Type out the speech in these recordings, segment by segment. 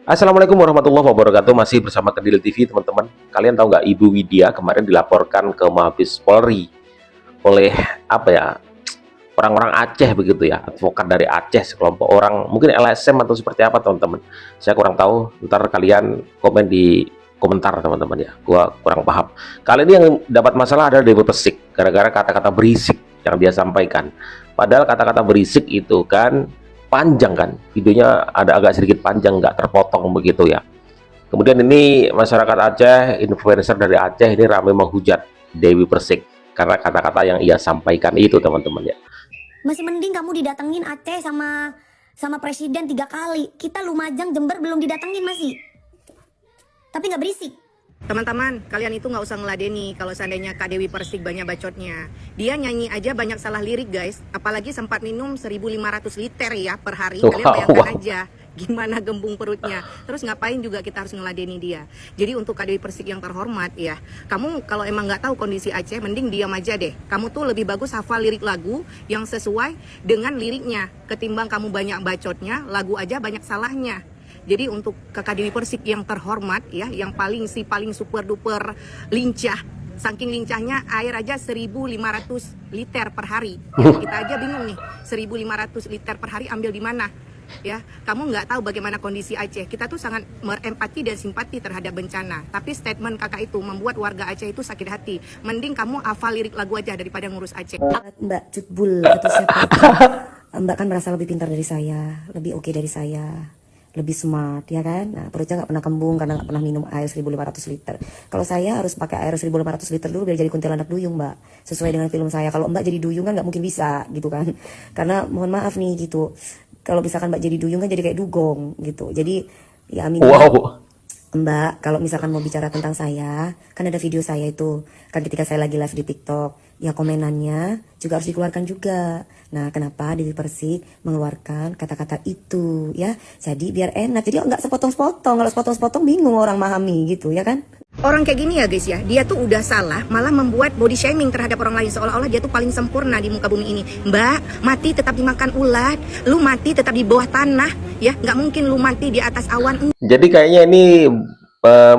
Assalamualaikum warahmatullahi wabarakatuh. Masih bersama Kedil TV, teman-teman. Kalian tahu nggak, Ibu Widya kemarin dilaporkan ke Mabes Polri oleh apa ya, orang-orang Aceh begitu ya, advokat dari Aceh, sekelompok orang, mungkin LSM atau seperti apa, teman-teman. Saya kurang tahu. Ntar kalian komen di komentar, teman-teman ya. Gua kurang paham. Kali ini yang dapat masalah adalah Dewi Persik, gara-gara kata-kata berisik yang dia sampaikan. Padahal kata-kata berisik itu kan panjang kan, videonya ada agak sedikit panjang, nggak terpotong begitu ya. Kemudian ini masyarakat Aceh, influencer dari Aceh ini ramai menghujat Dewi Persik karena kata-kata yang ia sampaikan itu, teman-teman ya. Masih mending kamu didatengin Aceh sama presiden 3 kali. Kita Lumajang, Jember belum didatengin masih. Tapi nggak berisik. Teman-teman, kalian itu nggak usah ngeladeni kalau seandainya Kak Dewi Persik banyak bacotnya. Dia nyanyi aja banyak salah lirik, guys. Apalagi sempat minum 1.500 liter ya per hari. Kalian bayangkan aja gimana gembung perutnya. Terus ngapain juga kita harus ngeladeni dia. Jadi untuk Kak Dewi Persik yang terhormat ya, kamu kalau emang nggak tahu kondisi Aceh, mending diam aja deh. Kamu tuh lebih bagus hafal lirik lagu yang sesuai dengan liriknya. Ketimbang kamu banyak bacotnya, lagu aja banyak salahnya. Jadi untuk Kakak Dewi Persik yang terhormat ya, yang paling super duper lincah, saking lincahnya air aja 1.500 liter per hari. Ya, kita aja bingung nih, 1.500 liter per hari ambil di mana? Ya, kamu nggak tahu bagaimana kondisi Aceh. Kita tuh sangat berempati dan simpati terhadap bencana. Tapi statement kakak itu membuat warga Aceh itu sakit hati. Mending kamu hafal lirik lagu aja daripada ngurus Aceh. Mbak Cutbul atau siapa itu. Mbak kan merasa lebih pintar dari saya, lebih oke dari saya, lebih smart ya kan. Nah, perutnya nggak pernah kembung karena nggak pernah minum air 1.500 liter. Kalau saya harus pakai air 1.500 liter dulu biar jadi kuntilanak duyung, Mbak, sesuai dengan film saya. Kalau Mbak jadi duyung kan nggak mungkin bisa gitu kan, karena mohon maaf nih gitu, kalau misalkan Mbak jadi duyung kan jadi kayak dugong gitu. Jadi ya amin. Wow. Mbak, kalau misalkan mau bicara tentang saya, kan ada video saya itu, kan ketika saya lagi live di TikTok, ya komenannya juga harus dikeluarkan juga. Nah, kenapa Dewi Persik mengeluarkan kata-kata itu, ya? Jadi biar enak, jadi nggak sepotong-sepotong. Kalau sepotong-sepotong bingung orang memahami gitu, ya kan? Orang kayak gini ya guys ya, dia tuh udah salah, malah membuat body shaming terhadap orang lain seolah-olah dia tuh paling sempurna di muka bumi ini. Mbak, mati tetap dimakan ulat, lu mati tetap di bawah tanah, ya nggak mungkin lu mati di atas awan. Jadi kayaknya ini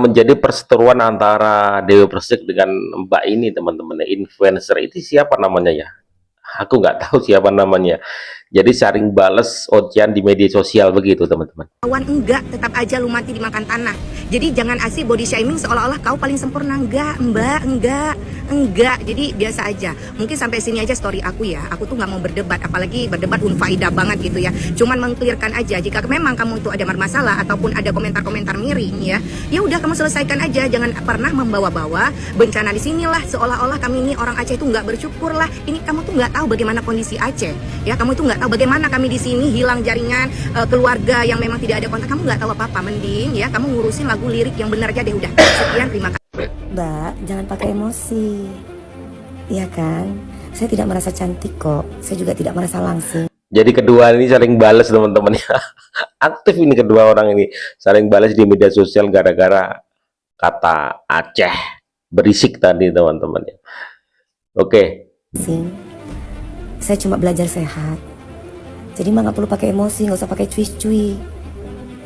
menjadi perseteruan antara Dewi Persik dengan Mbak ini, teman-teman. Influencer itu siapa namanya ya? Aku nggak tahu siapa namanya. Jadi saring bales ocehan di media sosial begitu, teman-teman. Awan enggak, tetap aja lu mati dimakan tanah. Jadi jangan asik body shaming seolah-olah kau paling sempurna. Enggak, Mbak, enggak. Jadi biasa aja. Mungkin sampai sini aja story aku ya. Aku tuh nggak mau berdebat, apalagi berdebat unfaedah banget gitu ya. Cuman mengklirkan aja jika memang kamu itu ada masalah ataupun ada komentar-komentar miring ya. Ya udah kamu selesaikan aja. Jangan pernah membawa-bawa bencana di sinilah seolah-olah kami ini orang Aceh itu nggak bersyukur lah. Ini kamu tuh nggak tahu bagaimana kondisi Aceh. Ya kamu tuh nggak tahu bagaimana kami di sini hilang jaringan keluarga yang memang tidak ada kontak. Kamu nggak tahu apa-apa. Mending ya kamu ngurusin lagu lirik yang benar aja deh udah. Sekian, terima kasih. Mbak, jangan pakai emosi. Iya kan? Saya tidak merasa cantik kok. Saya juga tidak merasa langsing. Jadi kedua ini saling balas, teman-teman ya. Aktif ini kedua orang ini saling balas di media sosial gara-gara kata Aceh berisik tadi, teman-teman ya. Oke. Saya cuma belajar sehat. Jadi Mbak nggak perlu pakai emosi, nggak usah pakai cuy-cuy.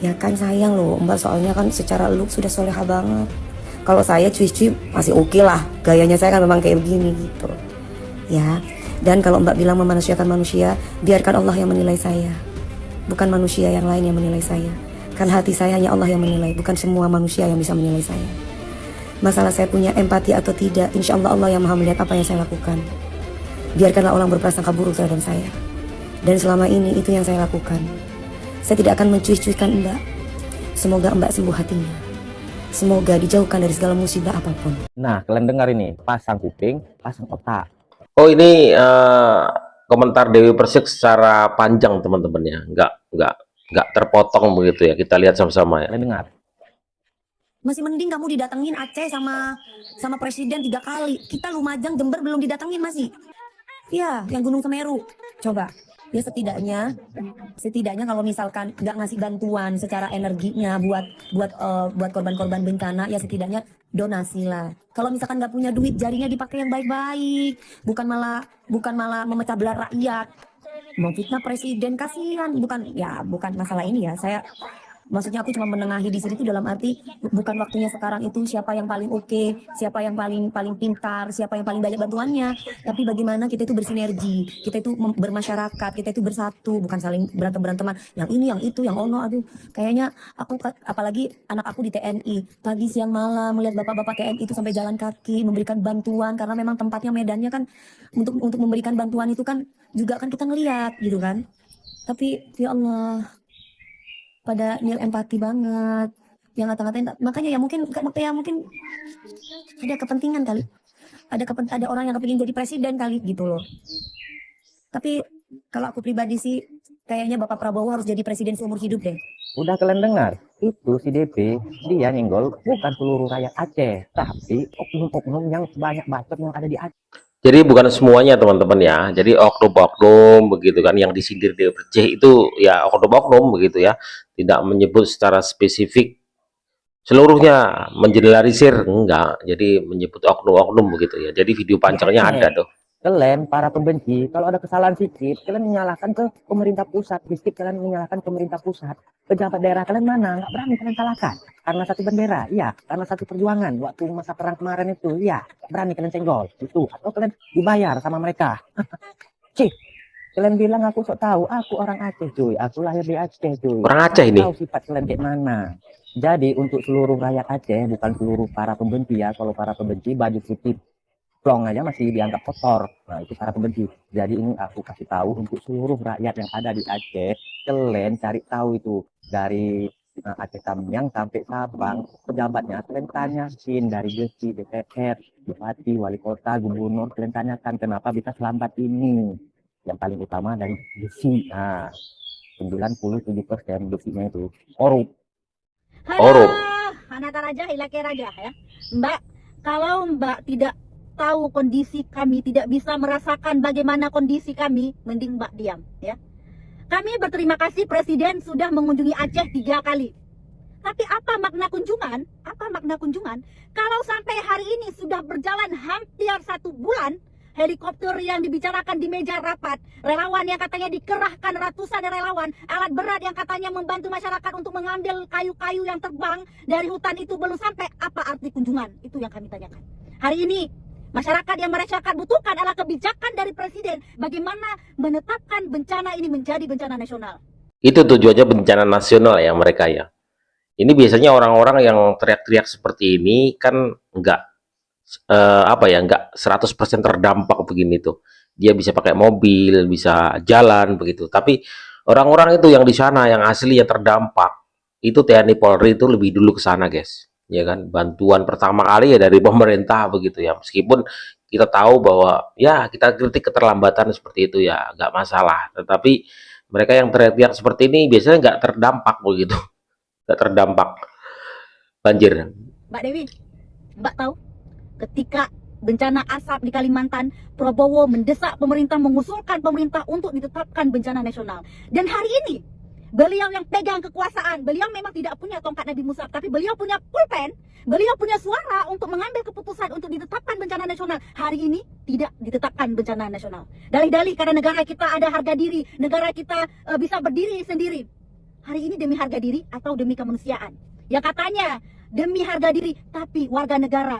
Ya kan sayang loh Mbak, soalnya kan secara look sudah soleha banget. Kalau saya cuy-cuy masih oke lah, gayanya saya kan memang kayak begini gitu. Ya, dan kalau Mbak bilang memanusiakan manusia, biarkan Allah yang menilai saya. Bukan manusia yang lain yang menilai saya. Karena hati saya hanya Allah yang menilai, bukan semua manusia yang bisa menilai saya. Masalah saya punya empati atau tidak, insya Allah Allah yang maha melihat apa yang saya lakukan. Biarkanlah orang berprasangka buruk terhadap saya. Dan selama ini itu yang saya lakukan. Saya tidak akan mencuy-cuykan Mbak. Semoga Mbak sembuh hatinya. Semoga dijauhkan dari segala musibah apapun. Nah, kalian dengar ini, pasang kuping, pasang otak. Oh, ini komentar Dewi Persik secara panjang, teman-teman ya. Nggak terpotong begitu ya. Kita lihat sama-sama ya. Kalian dengar? Masih mending kamu didatengin Aceh sama presiden 3 kali. Kita Lumajang, Jember belum didatengin masih. Iya, yang Gunung Semeru. Coba. Ya setidaknya kalau misalkan nggak ngasih bantuan secara energinya buat korban-korban bencana, ya setidaknya donasi lah. Kalau misalkan nggak punya duit, jarinya dipakai yang baik-baik, bukan malah memecah belah rakyat, memfitnah presiden, kasihan. Bukan masalah ini ya, saya Maksudnya aku cuma menengahi di sini tuh dalam arti bukan waktunya sekarang itu siapa yang paling oke, siapa yang paling paling pintar, siapa yang paling banyak bantuannya, tapi bagaimana kita itu bersinergi, kita itu bermasyarakat, kita itu bersatu, bukan saling berantem-beranteman. Yang ini, yang itu, yang ono, aduh. Kayaknya aku apalagi anak aku di TNI, pagi siang malam melihat bapak-bapak TNI itu sampai jalan kaki memberikan bantuan karena memang tempatnya medannya kan untuk memberikan bantuan itu kan juga kan kita ngelihat gitu kan. Tapi ya Allah, pada nil empati banget yang ngata-ngatain, makanya ya mungkin ada kepentingan kali, ada orang yang kepingin jadi presiden kali gitu loh. Tapi kalau aku pribadi sih kayaknya Bapak Prabowo harus jadi presiden seumur hidup deh. Udah kalian dengar? Itu si DP, dia nyenggol bukan seluruh rakyat Aceh, tapi oknum-oknum yang banyak bacot yang ada di Aceh. Jadi bukan semuanya teman-teman ya. Jadi oknum-oknum begitu kan yang disindir di Aceh itu ya oknum-oknum begitu ya. Tidak menyebut secara spesifik seluruhnya, mengeneralisir enggak. Jadi menyebut oknum-oknum begitu ya. Jadi video panjangnya ada tuh. Kalian para pembenci, kalau ada kesalahan sedikit, kalian menyalahkan ke pemerintah pusat, sedikit kalian menyalahkan pemerintah pusat. Pejabat daerah kalian mana? Nggak berani kalian salahkan. Karena satu bendera, iya. Karena satu perjuangan. Waktu masa perang kemarin itu, iya. Nggak berani kalian senggol. Itu. Atau kalian dibayar sama mereka. Cih. Kalian bilang aku sok tahu, aku orang Aceh cuy. Aku lahir di Aceh cuy. Orang Aceh ini. Tahu sifat kalian kayak mana. Jadi untuk seluruh rakyat Aceh, bukan seluruh para pembenci ya. Kalau para pembenci baju putih plong aja masih dianggap kotor. Nah, itu para pembenci. Jadi ini aku kasih tahu untuk seluruh rakyat yang ada di Aceh, kalian cari tahu itu dari Aceh Tamiang sampai Sabang, pejabatnya kalian tanyakin dari Gesi, DPR, Bupati, Wali Kota, Gubernur, kalian tanyakan kenapa bisa selambat ini. Yang paling utama dari Gesi. Nah, 97% Gesinya itu korup. Korup. Hanata Raja, Ilake Raja ya. Mbak, kalau Mbak tidak tahu kondisi kami, tidak bisa merasakan bagaimana kondisi kami, mending Mbak diam ya. Kami berterima kasih Presiden sudah mengunjungi Aceh 3 kali. Tapi apa makna kunjungan? Apa makna kunjungan? Kalau sampai hari ini sudah berjalan hampir 1 bulan, helikopter yang dibicarakan di meja rapat, relawan yang katanya dikerahkan ratusan relawan, alat berat yang katanya membantu masyarakat untuk mengambil kayu-kayu yang terbang dari hutan itu belum sampai, apa arti kunjungan? Itu yang kami tanyakan. Hari ini masyarakat yang masyarakat butuhkan adalah kebijakan dari Presiden bagaimana menetapkan bencana ini menjadi bencana nasional. Itu tujuannya bencana nasional ya mereka ya. Ini biasanya orang-orang yang teriak-teriak seperti ini kan enggak enggak 100% terdampak begini tuh. Dia bisa pakai mobil, bisa jalan begitu. Tapi orang-orang itu yang di sana yang asli yang terdampak itu TNI Polri itu lebih dulu ke sana, guys. Ya kan, bantuan pertama kali ya dari pemerintah begitu ya. Meskipun kita tahu bahwa ya kita kritik keterlambatan seperti itu ya nggak masalah. Tetapi mereka yang teriak-teriak seperti ini biasanya nggak terdampak begitu, nggak terdampak banjir. Mbak Dewi, Mbak tahu ketika bencana asap di Kalimantan, Prabowo mendesak pemerintah, mengusulkan pemerintah untuk ditetapkan bencana nasional. Dan hari ini beliau yang pegang kekuasaan, beliau memang tidak punya tongkat Nabi Musa, tapi beliau punya pulpen, beliau punya suara untuk mengambil keputusan untuk ditetapkan bencana nasional. Hari ini tidak ditetapkan bencana nasional. Dalih-dalih karena negara kita ada harga diri, negara kita bisa berdiri sendiri. Hari ini demi harga diri atau demi kemanusiaan? Yang katanya demi harga diri, tapi warga negara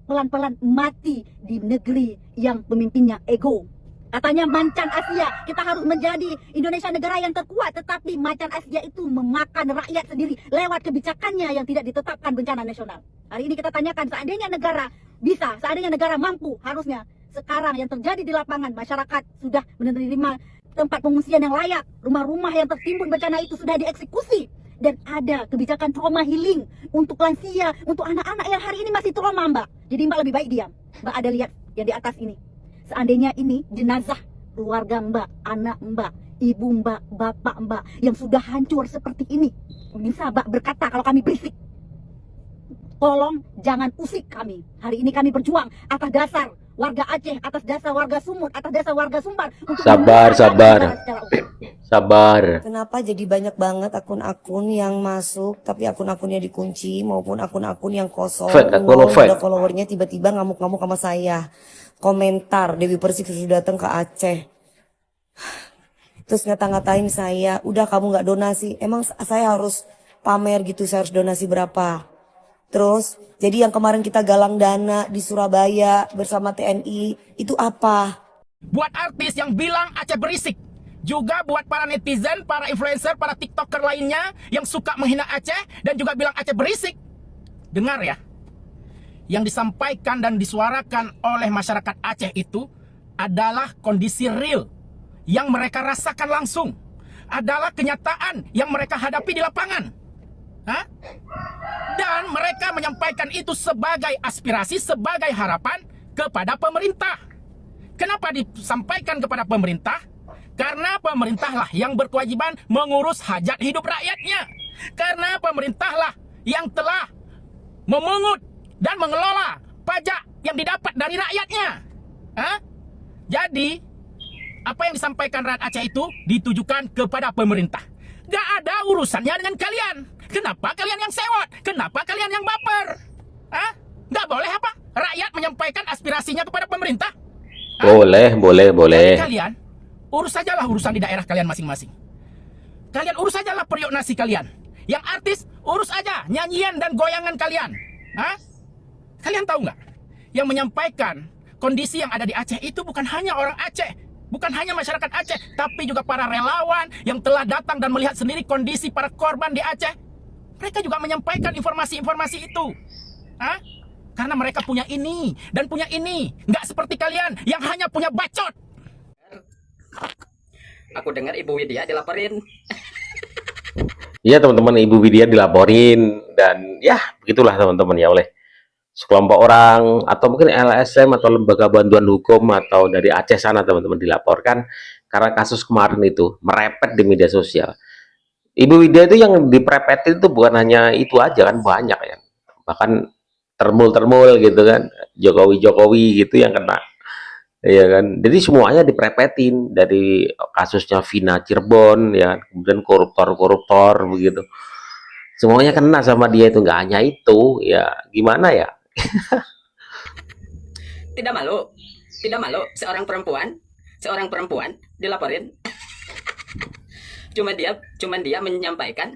pelan-pelan mati di negeri yang pemimpinnya ego. Katanya macan Asia, kita harus menjadi Indonesia negara yang terkuat, tetapi macan Asia itu memakan rakyat sendiri lewat kebijakannya yang tidak ditetapkan bencana nasional. Hari ini kita tanyakan, seandainya negara bisa, seandainya negara mampu, harusnya sekarang yang terjadi di lapangan, masyarakat sudah menerima tempat pengungsian yang layak, rumah-rumah yang tertimbun bencana itu sudah dieksekusi, dan ada kebijakan trauma healing untuk lansia, untuk anak-anak yang hari ini masih trauma, Mbak. Jadi Mbak lebih baik diam. Mbak ada lihat yang di atas ini. Seandainya ini jenazah keluarga Mbak, anak Mbak, ibu Mbak, bapak Mbak yang sudah hancur seperti ini, bisa Mbak berkata kalau kami berisik? Tolong jangan usik kami. Hari ini kami berjuang atas dasar warga Aceh, atas dasar warga Sumut, atas dasar warga Sumbar. Sabar. Kenapa jadi banyak banget akun-akun yang masuk tapi akun-akunnya dikunci maupun akun-akun yang kosong, Fake. followernya tiba-tiba ngamuk-ngamuk sama saya. Komentar Dewi Persik sudah datang ke Aceh, terus ngata-ngatain saya, udah kamu nggak donasi, emang saya harus pamer gitu saya harus donasi berapa. Terus jadi yang kemarin kita galang dana di Surabaya bersama TNI itu apa? Buat artis yang bilang Aceh berisik, juga buat para netizen, para influencer, para tiktoker lainnya yang suka menghina Aceh dan juga bilang Aceh berisik. Dengar ya, yang disampaikan dan disuarakan oleh masyarakat Aceh itu adalah kondisi real yang mereka rasakan langsung, adalah kenyataan yang mereka hadapi di lapangan. Hah? Dan mereka menyampaikan itu sebagai aspirasi, sebagai harapan kepada pemerintah. Kenapa disampaikan kepada pemerintah? Karena pemerintahlah yang berkewajiban mengurus hajat hidup rakyatnya. Karena pemerintahlah yang telah memungut dan mengelola pajak yang didapat dari rakyatnya. Hah? Jadi, apa yang disampaikan rakyat Aceh itu ditujukan kepada pemerintah. Gak ada urusannya dengan kalian. Kenapa kalian yang sewot? Kenapa kalian yang baper? Hah? Gak boleh apa? Rakyat menyampaikan aspirasinya kepada pemerintah? Boleh. Jadi kalian urus sajalah urusan di daerah kalian masing-masing. Kalian urus sajalah periuk nasi kalian. Yang artis urus aja nyanyian dan goyangan kalian. Hah? Kalian tahu nggak? Yang menyampaikan kondisi yang ada di Aceh itu bukan hanya orang Aceh, bukan hanya masyarakat Aceh, tapi juga para relawan yang telah datang dan melihat sendiri kondisi para korban di Aceh. Mereka juga menyampaikan informasi-informasi itu. Hah? Karena mereka punya ini dan punya ini. Nggak seperti kalian yang hanya punya bacot. Aku dengar Ibu Widya dilaporin. Iya teman-teman, Ibu Widya dilaporin, dan ya begitulah teman-teman ya, oleh sekelompok orang atau mungkin LSM atau lembaga bantuan hukum atau dari Aceh sana teman-teman, dilaporkan karena kasus kemarin itu merepet di media sosial. Ibu Widya itu yang diprepetin itu bukan hanya itu aja kan, banyak ya, bahkan termul gitu kan, Jokowi gitu yang kena, ya kan. Jadi semuanya diprepetin, dari kasusnya Vina Cirebon ya, kemudian koruptor begitu, semuanya kena sama dia. Itu nggak hanya itu ya, gimana ya. Tidak malu seorang perempuan dilaporin. Cuman dia menyampaikan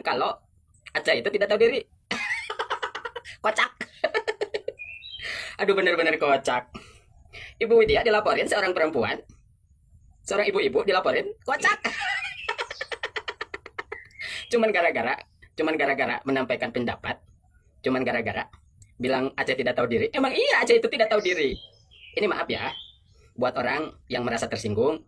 kalau Aceh itu tidak tahu diri. Kocak. Aduh, bener-bener kocak. Ibu Widya dilaporin, seorang perempuan, seorang ibu-ibu dilaporin, kocak. Cuman gara-gara menyampaikan pendapat, cuman gara-gara bilang Aceh tidak tahu diri. Emang iya, Aceh itu tidak tahu diri. Ini maaf ya, buat orang yang merasa tersinggung.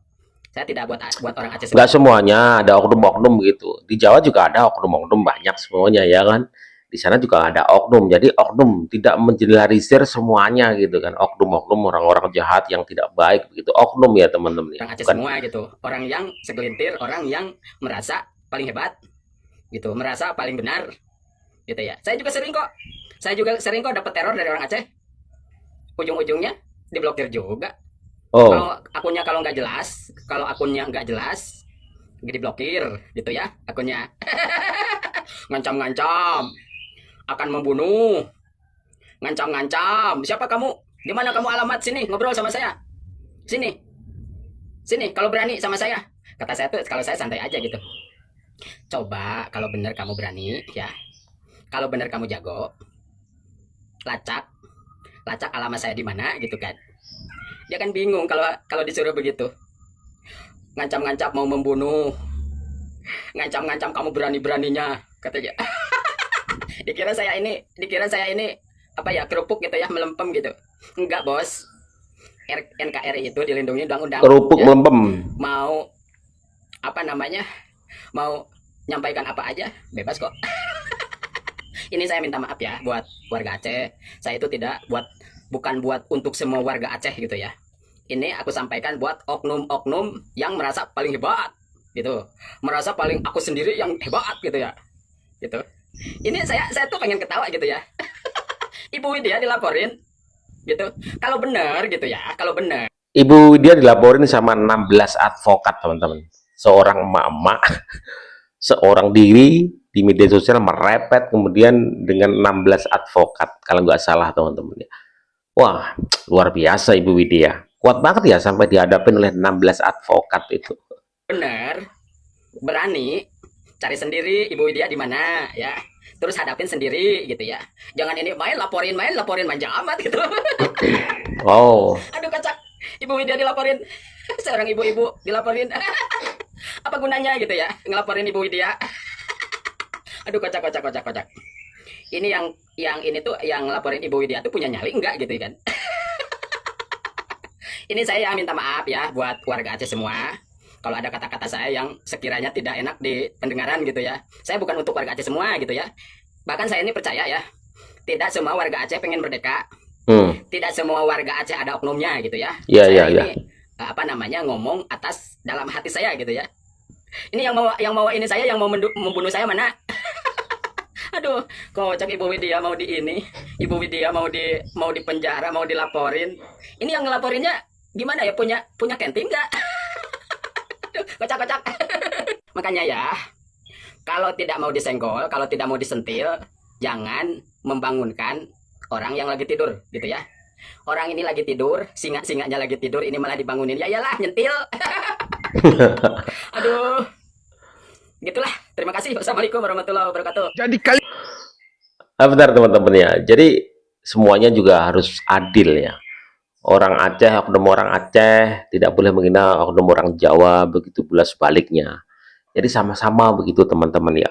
Saya tidak buat orang Aceh. Nggak semuanya, ada oknum-oknum gitu. Di Jawa juga ada oknum-oknum, banyak semuanya ya kan. Di sana juga ada oknum. Jadi oknum tidak mengeneralisir semuanya gitu kan. Oknum-oknum, orang-orang jahat yang tidak baik begitu. Oknum ya teman-teman. Orang Aceh semua gitu. Orang yang segelintir, orang yang merasa paling hebat gitu, merasa paling benar gitu ya. Saya juga sering kok dapat teror dari orang Aceh. Ujung-ujungnya diblokir juga. Oh. Kalau akunnya nggak jelas diblokir gitu ya akunnya. Ngancam-ngancam akan membunuh, ngancam-ngancam. Siapa kamu? Di mana kamu alamat? Sini ngobrol sama saya. Sini kalau berani sama saya. Kata saya tuh, kalau saya santai aja gitu. Coba kalau benar kamu berani ya, kalau benar kamu jago, lacak alamat saya di mana gitu kan. Dia kan bingung kalau disuruh begitu. Ngancam-ngancam mau membunuh, ngancam-ngancam kamu berani-beraninya katanya. dikira saya ini apa ya, kerupuk gitu ya, melempem gitu. Enggak bos, NKRI itu dilindungi undang-undang. Kerupuk ya, melempem. Mau apa namanya, mau nyampaikan apa aja bebas kok. Ini saya minta maaf ya buat warga Aceh. Saya itu bukan buat untuk semua warga Aceh gitu ya. Ini aku sampaikan buat oknum-oknum yang merasa paling hebat gitu, merasa paling aku sendiri yang hebat gitu ya, gitu. Ini saya tuh pengen ketawa gitu ya. Ibu Widya dilaporin gitu, kalau benar gitu ya, kalau benar. Ibu Widya dilaporin sama 16 advokat teman-teman, seorang emak-emak, seorang diri di media sosial merepet kemudian dengan 16 advokat kalau nggak salah teman-teman ya. Wah, luar biasa Ibu Widya, kuat banget ya sampai dihadapin oleh 16 advokat itu. Benar, berani, cari sendiri Ibu Widya di mana ya. Terus hadapin sendiri gitu ya. Jangan ini main laporin manja amat gitu. Oh, Aduh kocak. Ibu Widya dilaporin. Seorang ibu-ibu dilaporin. Apa gunanya gitu ya ngelaporin Ibu Widya. Aduh kocak. Ini yang ini tuh yang laporin Ibu Widya tuh punya nyali enggak gitu kan. Ini saya minta maaf ya buat warga Aceh semua. Kalau ada kata-kata saya yang sekiranya tidak enak di pendengaran gitu ya. Saya bukan untuk warga Aceh semua gitu ya. Bahkan saya ini percaya ya, tidak semua warga Aceh pengen merdeka. Tidak semua warga Aceh ada oknumnya gitu ya. Iya, Saya iya, ini apa namanya ngomong atas dalam hati saya gitu ya. Ini yang mau ini saya yang mau membunuh saya mana? Aduh, kocak Ibu Widya mau di ini, Ibu Widya mau di penjara, mau dilaporin. Ini yang ngelaporinnya gimana ya? Punya kantin nggak? Aduh, kocak. Makanya ya, kalau tidak mau disenggol, kalau tidak mau disentil, jangan membangunkan orang yang lagi tidur, gitu ya. Orang ini lagi tidur, singa-singanya lagi tidur, ini malah dibangunin. Ya iyalah, nyentil. Aduh. Gitulah. Terima kasih. Wassalamualaikum warahmatullahi wabarakatuh. Jadi kali Bentar teman-teman ya. Jadi semuanya juga harus adil ya. Orang Aceh, oknum orang Aceh tidak boleh menghina oknum orang Jawa, begitu pula sebaliknya. Jadi sama-sama begitu teman-teman ya.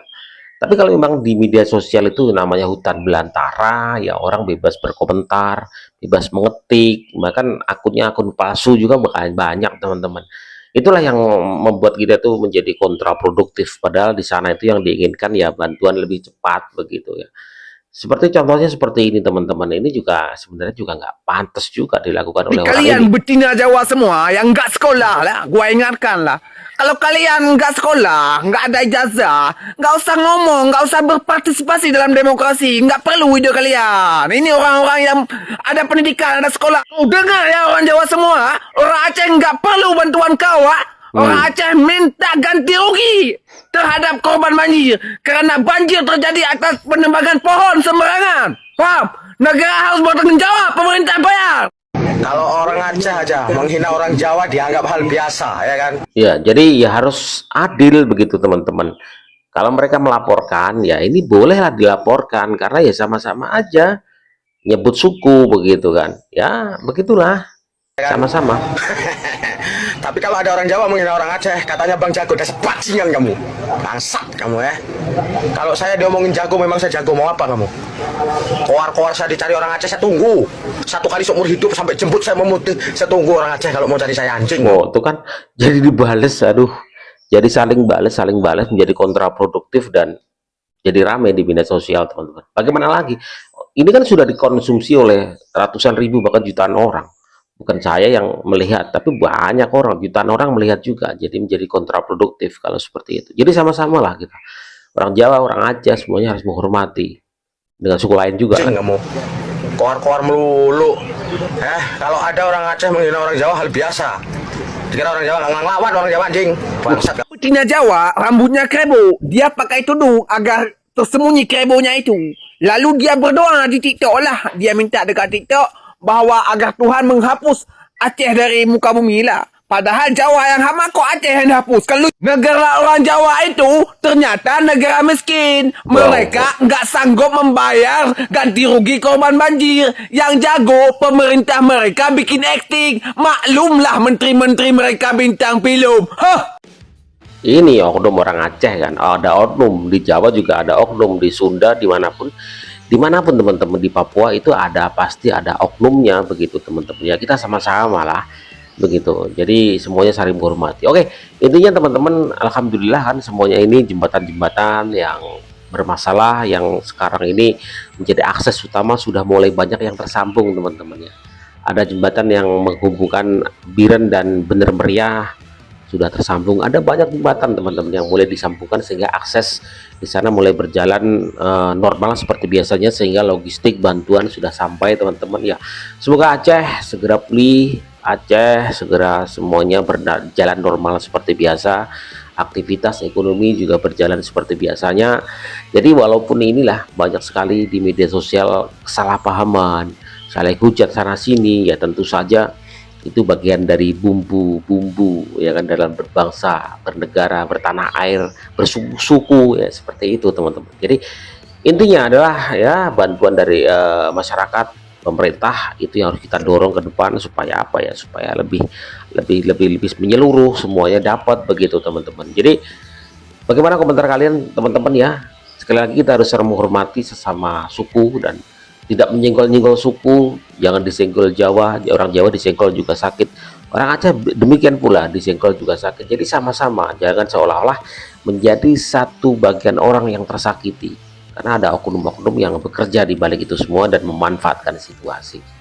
Tapi kalau memang di media sosial itu namanya hutan belantara, ya orang bebas berkomentar, bebas mengetik, bahkan akun palsu juga bakalan banyak teman-teman. Itulah yang membuat kita tuh menjadi kontraproduktif, padahal di sana itu yang diinginkan ya bantuan lebih cepat begitu ya. Seperti contohnya seperti ini teman-teman, ini juga sebenarnya juga nggak pantas juga dilakukan oleh orang kalian ini. betina Jawa semua yang nggak sekolah lah, gua ingatkan lah. Kalau kalian nggak sekolah, nggak ada ijazah, nggak usah ngomong, nggak usah berpartisipasi dalam demokrasi, nggak perlu ide kalian. Ini orang-orang yang ada pendidikan, ada sekolah. Dengar ya orang Jawa semua, orang Aceh nggak perlu bantuan kau, Orang Aceh minta ganti rugi terhadap korban banjir karena banjir terjadi atas penebangan pohon sembarangan. Paham? Negara harus bertanggung jawab, pemerintah bayar. Kalau orang Aceh aja menghina orang Jawa dianggap hal biasa, ya kan? Ya, jadi ya harus adil begitu teman-teman. Kalau mereka melaporkan, ya ini bolehlah dilaporkan karena ya sama-sama aja nyebut suku begitu kan. Ya, begitulah. Sama-sama. Tapi kalau ada orang Jawa menghina orang Aceh, katanya Bang Jago, dasar bajingan kamu. Bangsat kamu ya. Kalau saya diomongin jago, memang saya jago. Mau apa kamu? Koar-koar saya dicari orang Aceh, saya tunggu. Satu kali seumur hidup sampai jemput saya memutih. Saya tunggu orang Aceh kalau mau cari saya, anjing. Oh, itu kan jadi dibales, aduh. Jadi saling balas menjadi kontraproduktif dan jadi rame di media sosial, teman-teman. Bagaimana lagi? Ini kan sudah dikonsumsi oleh ratusan ribu bahkan jutaan orang. Bukan saya yang melihat, tapi banyak orang, jutaan orang melihat juga. Jadi menjadi kontraproduktif kalau seperti itu. Jadi sama-sama lah kita. Orang Jawa, orang Aceh, semuanya harus menghormati. Dengan suku lain juga. Anjing kamu. Koar-koar melulu. Kalau ada orang Aceh menghina orang Jawa, hal biasa. Dikira orang Jawa nggak ngelawan orang Jawa, anjing. Bangsat kamu. Betina Jawa rambutnya krebo, dia pakai tudung agar tersembunyi krebonya itu. Lalu dia berdoa di TikTok lah. Dia minta dekat TikTok bahwa agar Tuhan menghapus Aceh dari muka bumi lah. Padahal Jawa yang hama kok Aceh yang dihapus. Kalau negara orang Jawa itu ternyata negara miskin. Mereka nggak sanggup membayar ganti rugi korban banjir. Yang jago pemerintah mereka bikin acting. Maklumlah menteri-menteri mereka bintang film. Ini oknum orang Aceh kan, ada oknum di Jawa juga ada oknum, di Sunda, dimanapun teman-teman, di Papua itu ada, pasti ada oknumnya begitu teman-teman ya. Kita sama-sama lah begitu, jadi semuanya saling menghormati. Oke, intinya teman-teman, alhamdulillah kan semuanya ini jembatan-jembatan yang bermasalah yang sekarang ini menjadi akses utama sudah mulai banyak yang tersambung teman-teman ya. Ada jembatan yang menghubungkan Biren dan Bener Meriah sudah tersambung, ada banyak jembatan teman-teman yang mulai disambungkan sehingga akses di sana mulai berjalan normal seperti biasanya, sehingga logistik bantuan sudah sampai teman-teman ya. Semoga Aceh segera pulih, Aceh segera semuanya berjalan normal seperti biasa, aktivitas ekonomi juga berjalan seperti biasanya. Jadi walaupun inilah banyak sekali di media sosial kesalahpahaman, saling hujat sana sini, ya tentu saja Itu bagian dari bumbu-bumbu ya kan, dalam berbangsa, bernegara, bertanah air, bersuku ya, seperti itu teman-teman. Jadi intinya adalah ya bantuan dari masyarakat, pemerintah itu yang harus kita dorong ke depan supaya apa ya, supaya lebih menyeluruh, semuanya dapat begitu teman-teman. Jadi bagaimana komentar kalian teman-teman ya? Sekali lagi kita harus menghormati sesama suku dan tidak menyenggol-nyenggol suku. Jangan disenggol Jawa, orang Jawa disenggol juga sakit, orang Aceh demikian pula disenggol juga sakit. Jadi sama-sama, jangan seolah-olah menjadi satu bagian orang yang tersakiti, karena ada oknum-oknum yang bekerja di balik itu semua dan memanfaatkan situasi.